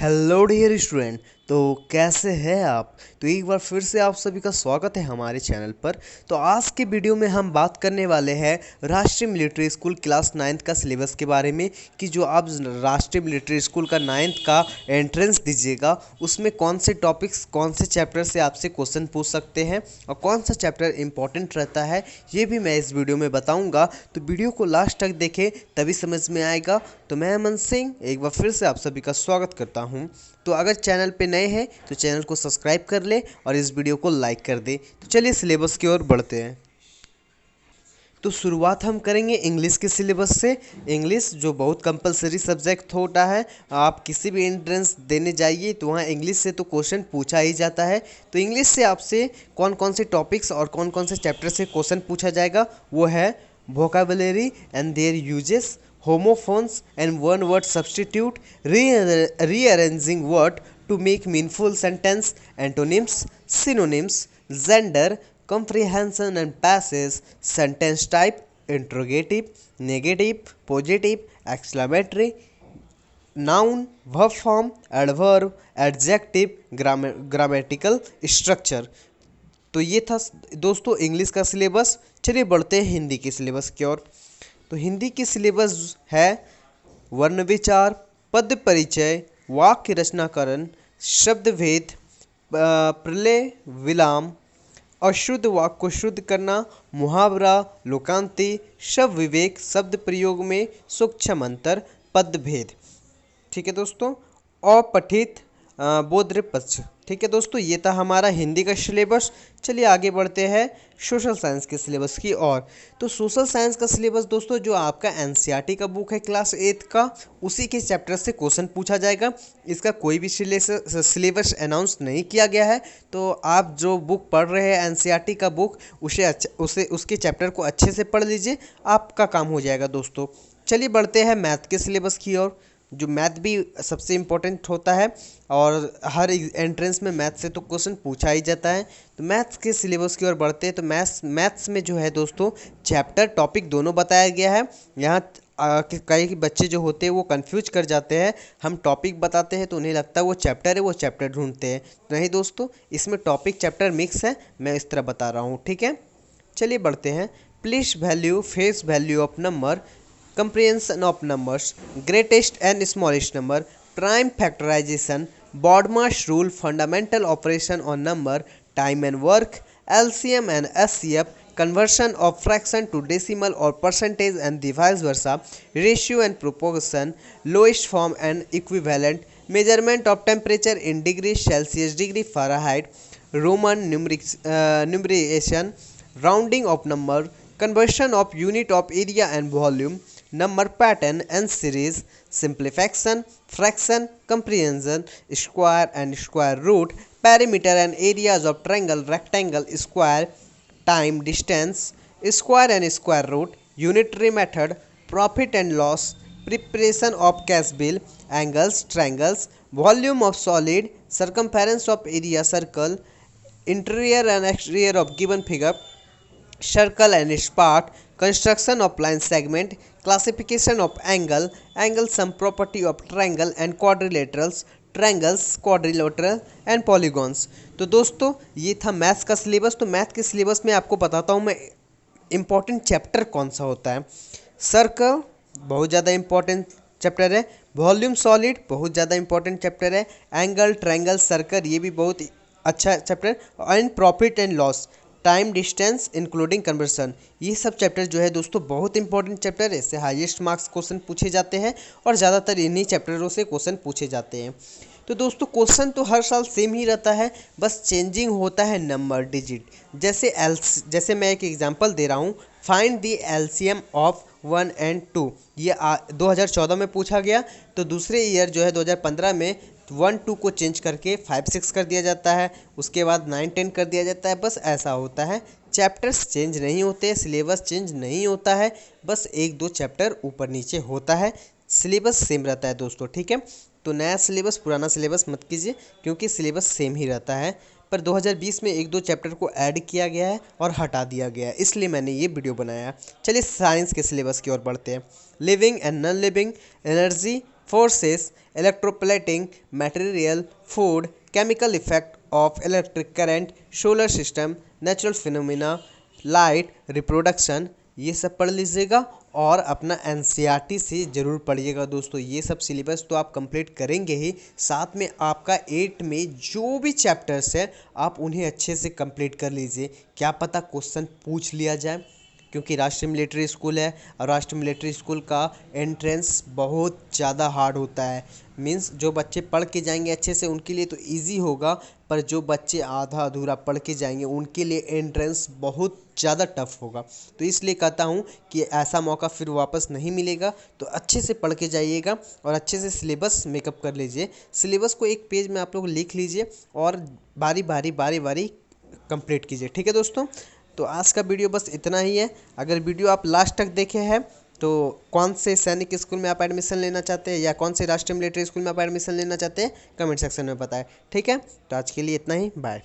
Hello dear student. तो कैसे हैं आप? तो एक बार फिर से आप सभी का स्वागत है हमारे चैनल पर। तो आज के वीडियो में हम बात करने वाले हैं राष्ट्रीय मिलिट्री स्कूल क्लास 9th का सिलेबस के बारे में कि जो आप राष्ट्रीय मिलिट्री स्कूल का 9th का एंट्रेंस दीजिएगा उसमें कौन से टॉपिक्स कौन से चैप्टर से आपसे क्वेश्चन पूछ सकते हैं और कौन सा चैप्टर इंपॉर्टेंट रहता है ये भी मैं इस वीडियो में बताऊँगा। तो वीडियो को लास्ट तक देखें तभी समझ में आएगा। तो मैं अमन सिंह एक बार फिर से आप सभी का स्वागत करता हूं। तो अगर चैनल पे नए हैं तो चैनल को सब्सक्राइब कर ले और इस वीडियो को लाइक कर दे। तो चलिए सिलेबस की ओर बढ़ते हैं। तो शुरुआत हम करेंगे इंग्लिश के सिलेबस से। इंग्लिश जो बहुत कंपलसरी सब्जेक्ट होता है, आप किसी भी एंट्रेंस देने जाइए तो वहाँ इंग्लिश से तो क्वेश्चन पूछा ही जाता है। तो इंग्लिश से आपसे कौन कौन से टॉपिक्स और कौन कौन से चैप्टर से क्वेश्चन पूछा जाएगा वो है vocabulary and their uses, homophones and one word substitute, rearranging word to make meaningful sentence, antonyms, synonyms, gender, comprehension and passage, sentence type, interrogative, negative, positive, exclamatory, noun, verb form, adverb, adjective, grammatical structure. तो ये था दोस्तों English का syllabus. चलिए बढ़ते हैं हिंदी के syllabus की ओर। तो हिंदी की सिलेबस है वर्ण विचार, पद परिचय, वाक्य रचनाकरण, शब्द भेद, प्रलय विलाम, अशुद्ध वाक्य को शुद्ध करना, मुहावरा, लोकांति, शब्द विवेक, शब्द प्रयोग में सूक्ष्म अंतर, पद भेद। ठीक है दोस्तों। अपठित बोध पक्ष। ठीक है दोस्तों, ये था हमारा हिंदी का सिलेबस। चलिए आगे बढ़ते हैं सोशल साइंस के सिलेबस की ओर। तो सोशल साइंस का सिलेबस दोस्तों जो आपका एनसीईआरटी का बुक है क्लास 8 का, उसी के चैप्टर से क्वेश्चन पूछा जाएगा। इसका कोई भी सिलेबस अनाउंस नहीं किया गया है। तो आप जो बुक पढ़ रहे हैं एनसीईआरटी का बुक, उसे उसके चैप्टर को अच्छे से पढ़ लीजिए, आपका काम हो जाएगा दोस्तों। चलिए बढ़ते हैं मैथ के सिलेबस की ओर। जो मैथ भी सबसे इम्पोर्टेंट होता है और हर एंट्रेंस में मैथ से तो क्वेश्चन पूछा ही जाता है। तो मैथ्स के सिलेबस की ओर बढ़ते हैं। तो मैथ्स में जो है दोस्तों चैप्टर टॉपिक दोनों बताया गया है। यहाँ कई बच्चे जो होते हैं वो कंफ्यूज कर जाते हैं। हम टॉपिक बताते हैं तो उन्हें लगता है वो चैप्टर है, वो चैप्टर ढूंढते हैं। नहीं दोस्तों, इसमें टॉपिक चैप्टर मिक्स है, मैं इस तरह बता रहा हूँ। ठीक है, चलिए बढ़ते हैं। Place value, face value of number, comprehension of numbers, greatest and smallest number, prime factorization, Bodmas rule, fundamental operation on number, time and work, LCM and SCF, conversion of fraction to decimal or percentage and the vice versa, ratio and proportion, lowest form and equivalent, measurement of temperature in degrees Celsius, degree Fahrenheit, Roman numeration, rounding of number, conversion of unit of area and volume, number pattern and series, simplification, fraction, comprehension, square and square root, perimeter and areas of triangle, rectangle, square, time, distance, square and square root, unitary method, profit and loss, preparation of cash bill, angles, triangles, volume of solid, circumference of area circle, interior and exterior of given figure, circle and its part, construction of line segment, classification of angle, angle sum property of triangle and quadrilaterals, triangles, quadrilateral and polygons. तो दोस्तों ये था maths का syllabus. तो math के syllabus में आपको बताता हूँ मैं इम्पॉर्टेंट चैप्टर कौन सा होता है। सर्कल बहुत ज़्यादा इम्पॉर्टेंट चैप्टर है, वॉल्यूम सॉलिड बहुत ज़्यादा इंपॉर्टेंट चैप्टर है, एंगल, ट्रायंगल, सर्कल ये भी बहुत अच्छा chapter, and profit and loss, time, distance including conversion, ये सब चैप्टर जो है दोस्तों बहुत इंपॉर्टेंट चैप्टर है। इससे हाईएस्ट मार्क्स क्वेश्चन पूछे जाते हैं और ज़्यादातर इन्हीं चैप्टरों से क्वेश्चन पूछे जाते हैं। तो दोस्तों क्वेश्चन तो हर साल सेम ही रहता है, बस चेंजिंग होता है नंबर डिजिट। जैसे मैं एक एग्जांपल दे रहा हूँ, find the LCM of 1 and 2, ये 2014 में पूछा गया। तो दूसरे ईयर जो है 2015 में 1 2 को चेंज करके 5 6 कर दिया जाता है, उसके बाद 9 10 कर दिया जाता है। बस ऐसा होता है, चैप्टर्स चेंज नहीं होते, सिलेबस चेंज नहीं होता है, बस 1 2 चैप्टर ऊपर नीचे होता है, सिलेबस सेम रहता है दोस्तों। ठीक है, तो नया सिलेबस पुराना सिलेबस मत कीजिए क्योंकि सिलेबस सेम ही रहता है। पर 2020 में 1 2 चैप्टर को ऐड किया गया है और हटा दिया गया है, इसलिए मैंने ये वीडियो बनाया। चलिए साइंस के सिलेबस की ओर बढ़ते हैं। Living and non living, energy, forces, electroplating material, food, chemical effect of electric current, solar system, natural phenomena, light, reproduction, ये सब पढ़ लीजिएगा और अपना एनसीईआरटी से ज़रूर पढ़िएगा दोस्तों। ये सब सिलेबस तो आप कंप्लीट करेंगे ही, साथ में आपका 8 में जो भी चैप्टर्स है आप उन्हें अच्छे से कंप्लीट कर लीजिए। क्या पता क्वेश्चन पूछ लिया जाए, क्योंकि राष्ट्रीय मिलिट्री स्कूल है और राष्ट्रीय मिलिट्री स्कूल का एंट्रेंस बहुत ज़्यादा हार्ड होता है। मीन्स जो बच्चे पढ़ के जाएंगे अच्छे से उनके लिए तो इजी होगा, पर जो बच्चे आधा अधूरा पढ़ के जाएंगे उनके लिए एंट्रेंस बहुत ज़्यादा टफ होगा। तो इसलिए कहता हूँ कि ऐसा मौका फिर वापस नहीं मिलेगा, तो अच्छे से पढ़ के जाइएगा और अच्छे से सिलेबस मेकअप कर लीजिए। सिलेबस को एक पेज में आप लोग लिख लीजिए और बारी बारी कंप्लीट कीजिए। ठीक है दोस्तों, तो आज का वीडियो बस इतना ही है। अगर वीडियो आप लास्ट तक देखे हैं तो कौन से सैनिक स्कूल में आप एडमिशन लेना चाहते हैं या कौन से राष्ट्रीय मिलिट्री स्कूल में आप एडमिशन लेना चाहते हैं कमेंट सेक्शन में बताएं। ठीक है, तो आज के लिए इतना ही, बाय।